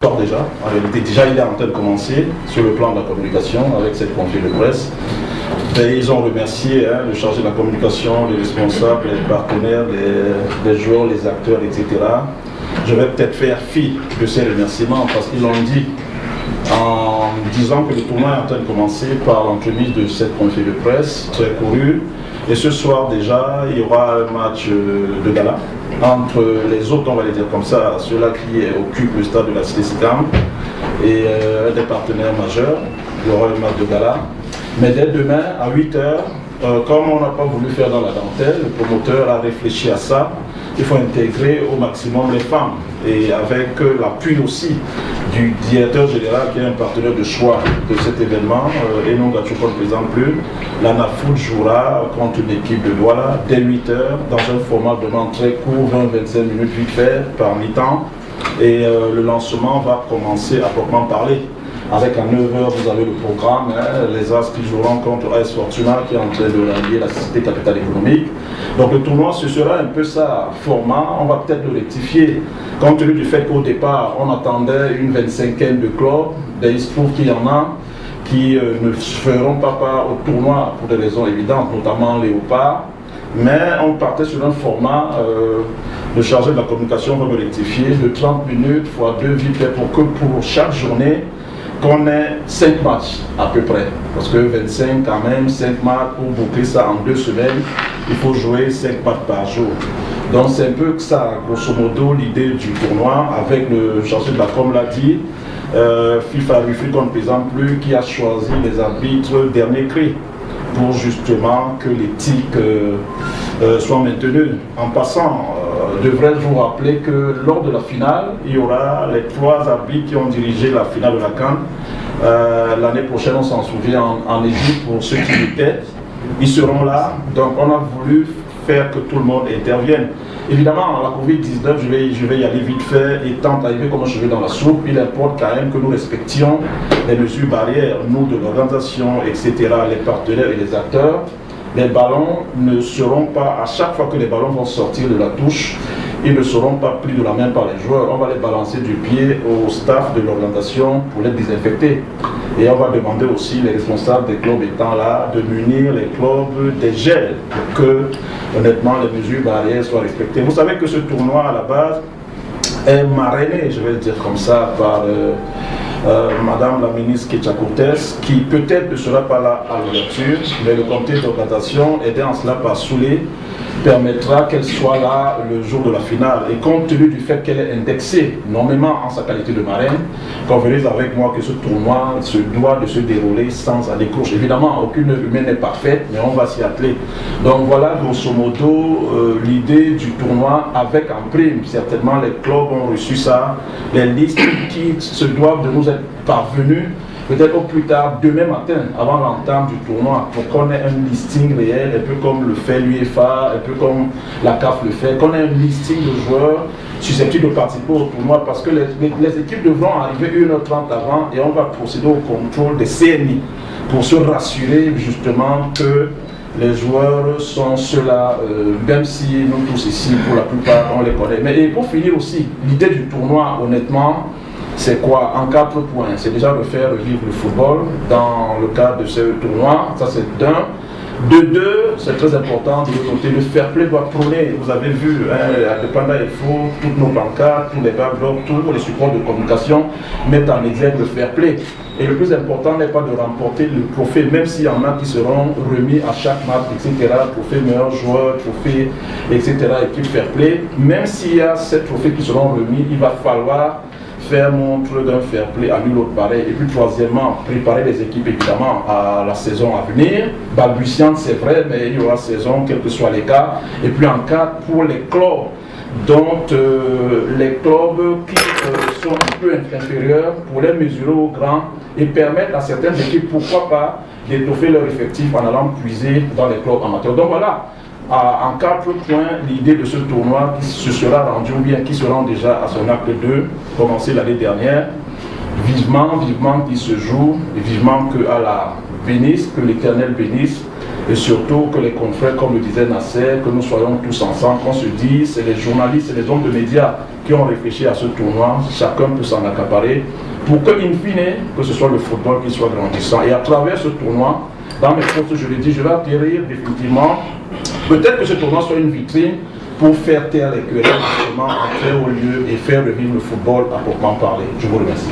Déjà, en réalité, déjà il est en train de commencer sur le plan de la communication avec cette conférence de presse. Et ils ont remercié le chargé de la communication, les responsables, les partenaires, les joueurs, les acteurs, etc. Je vais peut-être faire fi de ces remerciements parce qu'ils l'ont dit en disant que le tournoi est en train de commencer par l'entremise de cette conférence de presse très courue. Et ce soir déjà, il y aura un match de gala entre les autres, on va les dire comme ça, ceux-là qui occupent le stade de la Cité SICAM et un des partenaires majeurs. Il y aura un match de gala. Mais dès demain, à 8h, comme on n'a pas voulu faire dans la dentelle, le promoteur a réfléchi à ça. Il faut intégrer au maximum les femmes. Et avec l'appui aussi du directeur général qui est un partenaire de choix de cet événement, et non Gatchouko ne présente plus, l'ANAFOOT jouera contre l'équipe de Douala dès 8h dans un format de demande très court, 20-25 minutes vite fait par mi-temps. Et le lancement va commencer à proprement parler. Avec à 9h, vous avez le programme, les As qui joueront contre AS Fortuna qui est en train de rallier la Société Capitale Économique. Donc le tournoi, ce sera un peu ça, format, on va peut-être le rectifier. Compte tenu du fait qu'au départ, on attendait une 25aine de clubs, il se trouve qu'il y en a qui ne feront pas part au tournoi pour des raisons évidentes, notamment Léopard. Mais on partait sur un format, le chargé de la communication va me rectifier, de 30 minutes fois 2 vite fait pour que pour chaque journée, qu'on ait 5 matchs à peu près, parce que 25 quand même, 5 matchs pour boucler ça en 2 semaines, il faut jouer 5 matchs par jour. Donc c'est un peu que ça, grosso modo, l'idée du tournoi, avec le chargé de la com l'a dit, FIFA Rufi qu'on ne présente plus, qui a choisi les arbitres dernier cri, pour justement que l'éthique soit maintenue. En passant, devrais-je vous rappeler que lors de la finale, il y aura les 3 arbitres qui ont dirigé la finale de la CAN. L'année prochaine, on s'en souvient, en Égypte, pour ceux qui étaient, ils seront là. Donc on a voulu faire que tout le monde intervienne. Évidemment, la Covid-19, je vais y aller vite fait, étant arrivé comme un cheveu dans la soupe, il importe quand même que nous respections les mesures barrières, nous de l'organisation, etc., les partenaires et les acteurs. Les ballons ne seront pas, à chaque fois que les ballons vont sortir de la touche, ils ne seront pas pris de la main par les joueurs. On va les balancer du pied au staff de l'organisation pour les désinfecter. Et on va demander aussi, les responsables des clubs étant là, de munir les clubs des gels pour que, honnêtement, les mesures barrières soient respectées. Vous savez que ce tournoi, à la base, est marrainé, je vais le dire comme ça, par Madame la ministre Ketchakoutes, qui peut-être ne sera pas là à l'ouverture, mais le comité d'organisation, aidé en cela par Soulé, permettra qu'elle soit là le jour de la finale. Et compte tenu du fait qu'elle est indexée nommément en sa qualité de marraine, convenez avec moi que ce tournoi se doit de se dérouler sans alécrouche. Évidemment, aucune humaine n'est parfaite, mais on va s'y atteler. Donc voilà, grosso modo, l'idée du tournoi avec en prime. Certainement, les clubs ont reçu ça, les listes qui se doivent de nous être parvenues peut-être au plus tard, demain matin, avant l'entame du tournoi, pour qu'on ait un listing réel, un peu comme le fait l'UEFA, un peu comme la CAF le fait, qu'on ait un listing de joueurs susceptibles de participer au tournoi, parce que les équipes devront arriver 1h30 avant et on va procéder au contrôle des CNI pour se rassurer justement que les joueurs sont ceux-là, même si nous tous ici, pour la plupart, on les connaît. Mais et pour finir aussi, l'idée du tournoi, honnêtement, c'est quoi? En 4 points, c'est déjà de faire revivre le football dans le cadre de ce tournoi, ça c'est d'un. De deux, c'est très important de noter le fair play doit prôner. Vous avez vu, à Depanda Info, toutes nos pancartes, tous les backlogs, tous les supports de communication mettent en exergue le fair play. Et le plus important n'est pas de remporter le trophée, même s'il y en a qui seront remis à chaque match, etc. Trophée meilleur joueur, trophée, etc. Équipe fair play. Même s'il y a ces trophées qui seront remis, il va falloir faire montre d'un fair play à nul autre pareil. Et puis troisièmement, préparer les équipes évidemment à la saison à venir. Balbutiante c'est vrai, mais il y aura saison, quels que soient les cas. Et puis en cas pour les clubs, dont les clubs qui sont un peu inférieurs, pour les mesurer au grand et permettre à certaines équipes, pourquoi pas, d'étoffer leur effectif en allant puiser dans les clubs amateurs. Donc voilà. En 4 points, l'idée de ce tournoi qui se sera rendu ou bien qui se rend déjà à son acte 2, commencé l'année dernière. Vivement qu'il se joue, et vivement qu'Allah bénisse, que l'Éternel bénisse et surtout que les confrères, comme le disait Nasser, que nous soyons tous ensemble, qu'on se dise, c'est les journalistes et les hommes de médias qui ont réfléchi à ce tournoi, chacun peut s'en accaparer, pour que, in fine, que ce soit le football qui soit grandissant. Et à travers ce tournoi, dans mes postes, je l'ai dit, je vais acquérir définitivement, peut-être que ce tournoi soit une vitrine pour faire taire les querelles, justement, entrer au lieu et faire revivre le football à proprement parler. Je vous remercie.